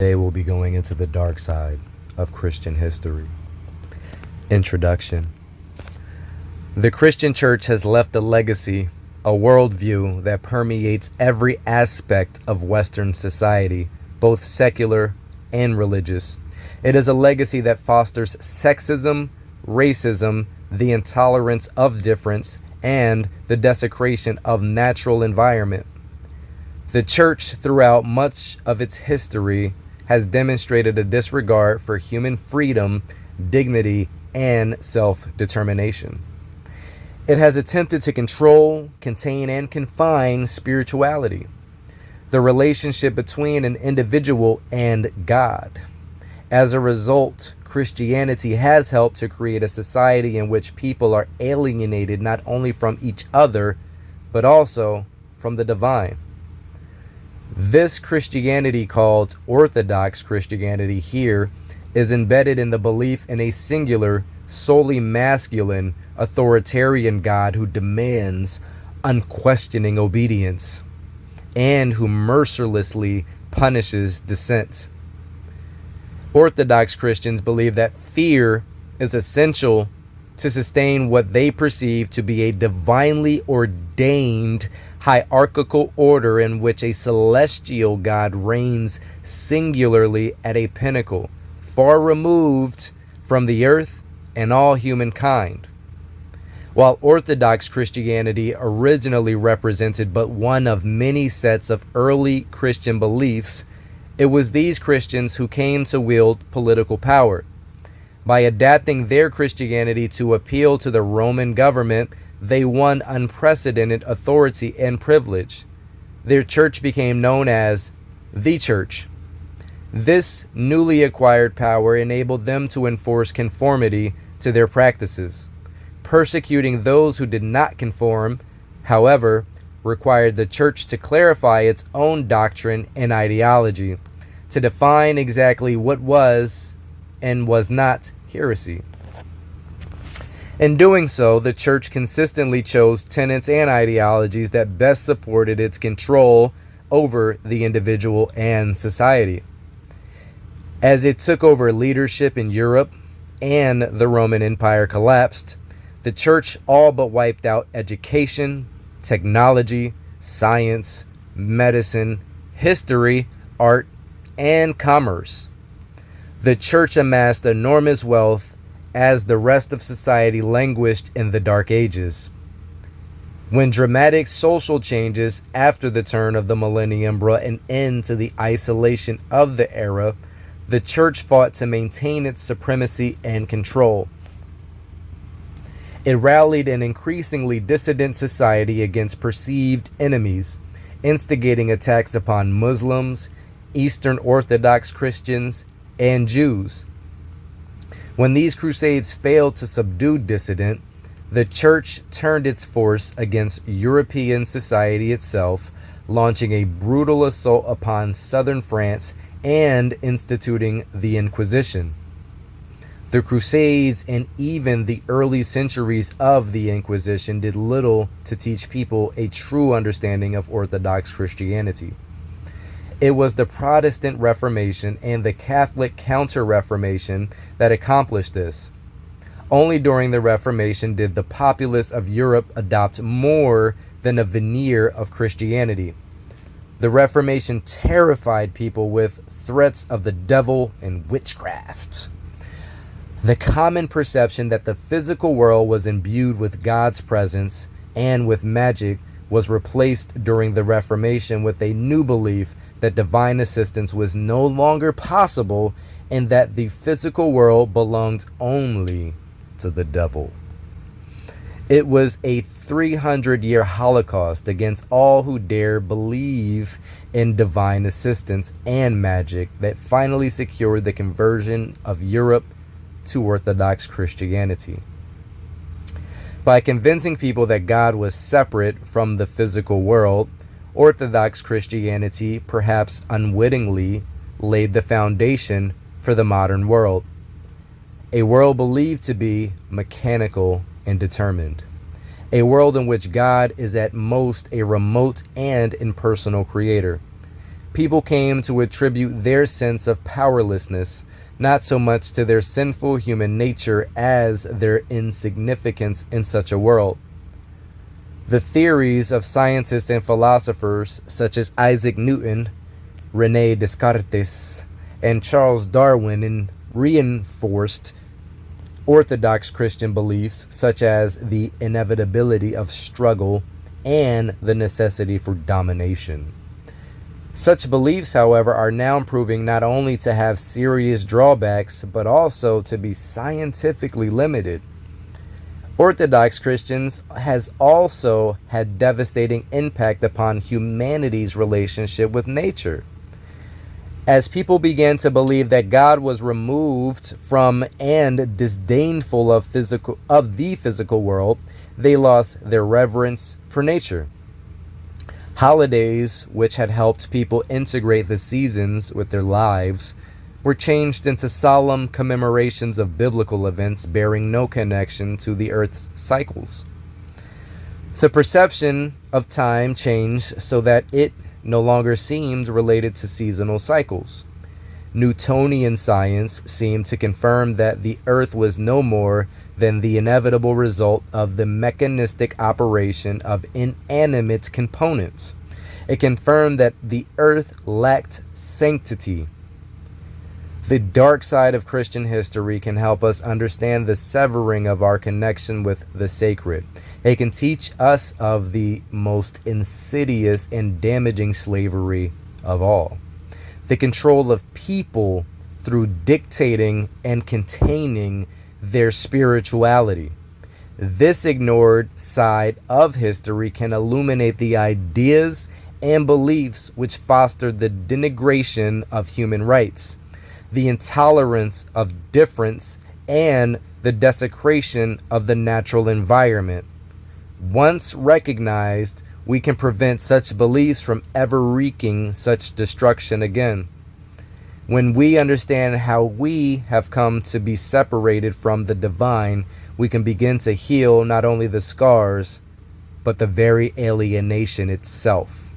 Today we'll be going into the dark side of Christian history. Introduction. The Christian church has left a legacy, a worldview that permeates every aspect of Western society, both secular and religious. It is a legacy that fosters sexism, racism, the intolerance of difference, and the desecration of natural environment. The church, throughout much of its history, has demonstrated a disregard for human freedom, dignity, and self-determination. It has attempted to control, contain, and confine spirituality, the relationship between an individual and God. As a result, Christianity has helped to create a society in which people are alienated not only from each other, but also from the divine. This Christianity, called Orthodox Christianity here, is embedded in the belief in a singular, solely masculine, authoritarian God who demands unquestioning obedience and who mercilessly punishes dissent. Orthodox Christians believe that fear is essential to sustain what they perceive to be a divinely ordained hierarchical order in which a celestial God reigns singularly at a pinnacle, far removed from the earth and all humankind. While Orthodox Christianity originally represented but one of many sets of early Christian beliefs, it was these Christians who came to wield political power. By adapting their Christianity to appeal to the Roman government, they won unprecedented authority and privilege. Their church became known as the Church. This newly acquired power enabled them to enforce conformity to their practices. Persecuting those who did not conform, however, required the church to clarify its own doctrine and ideology, to define exactly what was and was not heresy. In doing so, the church consistently chose tenets and ideologies that best supported its control over the individual and society. As it took over leadership in Europe and the Roman Empire collapsed, the church all but wiped out education, technology, science, medicine, history, art, and commerce. The church amassed enormous wealth as the rest of society languished in the Dark Ages. When dramatic social changes after the turn of the millennium brought an end to the isolation of the era, the church fought to maintain its supremacy and control. It rallied an increasingly dissident society against perceived enemies, instigating attacks upon Muslims, Eastern Orthodox Christians, and Jews. When these crusades failed to subdue dissident, the church turned its force against European society itself, launching a brutal assault upon southern France and instituting the Inquisition. The Crusades and even the early centuries of the Inquisition did little to teach people a true understanding of Orthodox Christianity. It was the Protestant Reformation and the Catholic Counter-Reformation that accomplished this. Only during the Reformation did the populace of Europe adopt more than a veneer of Christianity. The Reformation terrified people with threats of the devil and witchcraft. The common perception that the physical world was imbued with God's presence and with magic was replaced during the Reformation with a new belief that divine assistance was no longer possible and that the physical world belonged only to the devil. It was a 300-year holocaust against all who dare believe in divine assistance and magic that finally secured the conversion of Europe to Orthodox Christianity. By convincing people that God was separate from the physical world, Orthodox Christianity, perhaps unwittingly, laid the foundation for the modern world. A world believed to be mechanical and determined. A world in which God is at most a remote and impersonal creator. People came to attribute their sense of powerlessness not so much to their sinful human nature as their insignificance in such a world. The theories of scientists and philosophers such as Isaac Newton, René Descartes, and Charles Darwin reinforced orthodox Christian beliefs such as the inevitability of struggle and the necessity for domination. Such beliefs, however, are now proving not only to have serious drawbacks, but also to be scientifically limited. Orthodox Christians has also had devastating impact upon humanity's relationship with nature. As people began to believe that God was removed from and disdainful of the physical world, they lost their reverence for nature. Holidays, which had helped people integrate the seasons with their lives, were changed into solemn commemorations of biblical events bearing no connection to the earth's cycles. The perception of time changed so that it no longer seemed related to seasonal cycles. Newtonian science seemed to confirm that the earth was no more than the inevitable result of the mechanistic operation of inanimate components. It confirmed that the earth lacked sanctity. The dark side of Christian history can help us understand the severing of our connection with the sacred. It can teach us of the most insidious and damaging slavery of all: the control of people through dictating and containing their spirituality. This ignored side of history can illuminate the ideas and beliefs which fostered the denigration of human rights, the intolerance of difference, and the desecration of the natural environment. Once recognized, we can prevent such beliefs from ever wreaking such destruction again. When we understand how we have come to be separated from the divine, we can begin to heal not only the scars, but the very alienation itself.